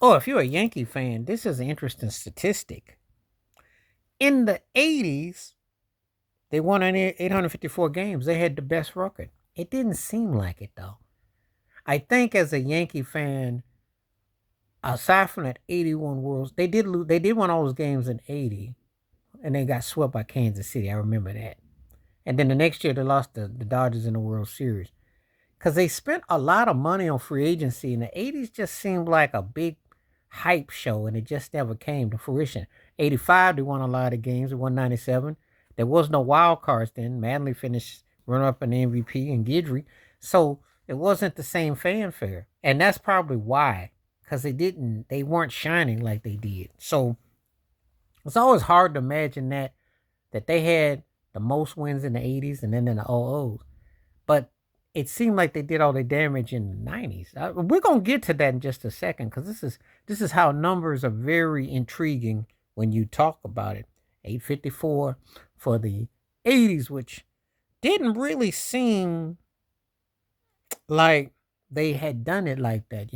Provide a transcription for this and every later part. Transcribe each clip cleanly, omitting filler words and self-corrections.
Oh, if you're a Yankee fan, this is an interesting statistic. In the 80s, they won 854 games. They had the best record. It didn't seem like it, though. I think as a Yankee fan, aside from that 81 Worlds, they did lose. They did win all those games in 80, and they got swept by Kansas City. I remember that. And then the next year, they lost the Dodgers in the World Series because they spent a lot of money on free agency. In the 80s, just seemed like a big hype show, and it just never came to fruition. 85, they won a lot of games. They won 97. There was no wild cards then. Manley finished runner up in the MVP and Guidry. So it wasn't the same fanfare. And that's probably why. Because they weren't shining like they did. So it's always hard to imagine that they had the most wins in the 80s and then in the 00s. But it seemed like they did all the damage in the 90s. We're gonna get to that in just a second because this is how numbers are very intriguing when you talk about it. 854 for the 80s, which didn't really seem like they had done it like that,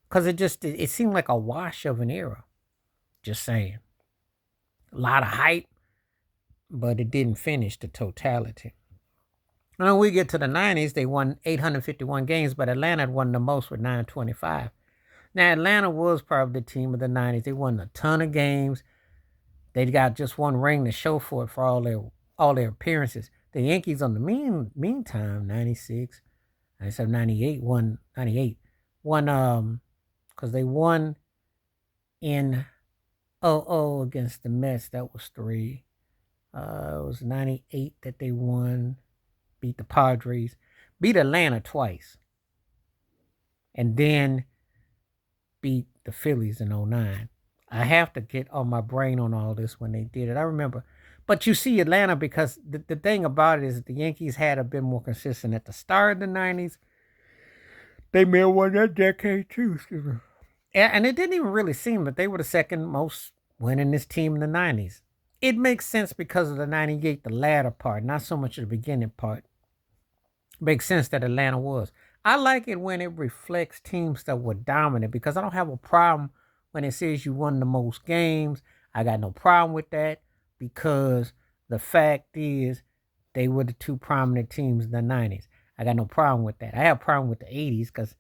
because it seemed like a wash of an era. Just saying, a lot of hype, but it didn't finish the totality. And when we get to the 90s, they won 851 games, but Atlanta had won the most with 925. Now, Atlanta was probably the team of the 90s. They won a ton of games. They got just one ring to show for it for all their appearances. The Yankees, on the meantime, 96, 97, 98, won 98. Because they won in 00 against the Mets. That was three. It was 98 that they won, beat the Padres, beat Atlanta twice, and then beat the Phillies in 09. I have to get on my brain on all this when they did it. I remember. But you see Atlanta because the thing about it is that the Yankees had a bit more consistent at the start of the 90s. They may have won that decade too. Excuse me. And it didn't even really seem that they were the second most winningest team in the 90s. It makes sense because of the 98, the latter part, not so much the beginning part. Makes sense that Atlanta was. I like it when it reflects teams that were dominant because I don't have a problem when it says you won the most games. I got no problem with that because the fact is they were the two prominent teams in the 90s. I got no problem with that. I have a problem with the 80s because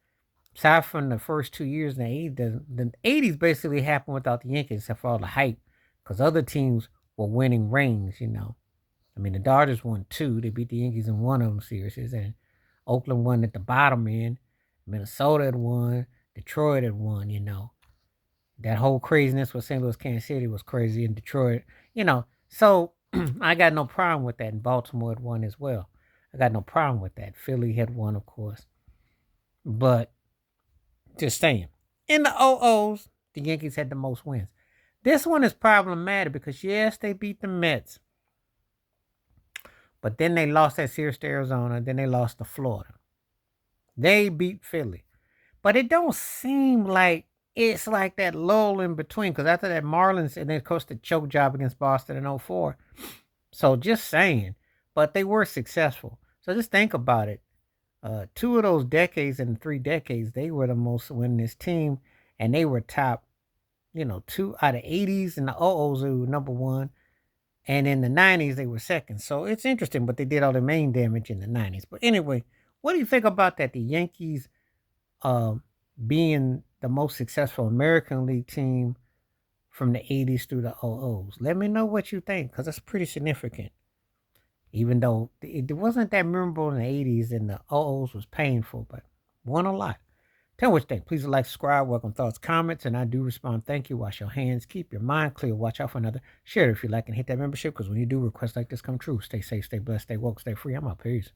aside from the first 2 years in the 80s, the 80s basically happened without the Yankees except for all the hype because other teams were winning rings. I mean, the Dodgers won two. They beat the Yankees in one of them series, and Oakland won at the bottom end. Minnesota had won. Detroit had won. That whole craziness with St. Louis, Kansas City was crazy in Detroit. So I got no problem with that. And Baltimore had won as well. I got no problem with that. Philly had won, of course. But just saying. In the OOs, the Yankees had the most wins. This one is problematic because, yes, they beat the Mets. But then they lost that series to Arizona. Then they lost to Florida. They beat Philly. But it don't seem like it's like that lull in between. Because after that, Marlins, and then, of course, the choke job against Boston in 04. So just saying. But they were successful. So just think about it. Two of those decades and 3 decades, they were the most winningest team. And they were top, two out of 80s and the OOs, they were number one. And in the 90s, they were second. So it's interesting, but they did all the main damage in the 90s. But anyway, what do you think about that? The Yankees uh, being the most successful American League team from the 80s through the OOs. Let me know what you think, because that's pretty significant. Even though it wasn't that memorable in the 80s and the OOs was painful, but won a lot. Tell me what you think. Please like, subscribe, welcome thoughts, comments, and I do respond. Thank you. Wash your hands. Keep your mind clear. Watch out for another. Share it if you like and hit that membership because when you do, requests like this come true. Stay safe, stay blessed, stay woke, stay free. I'm out. Peace.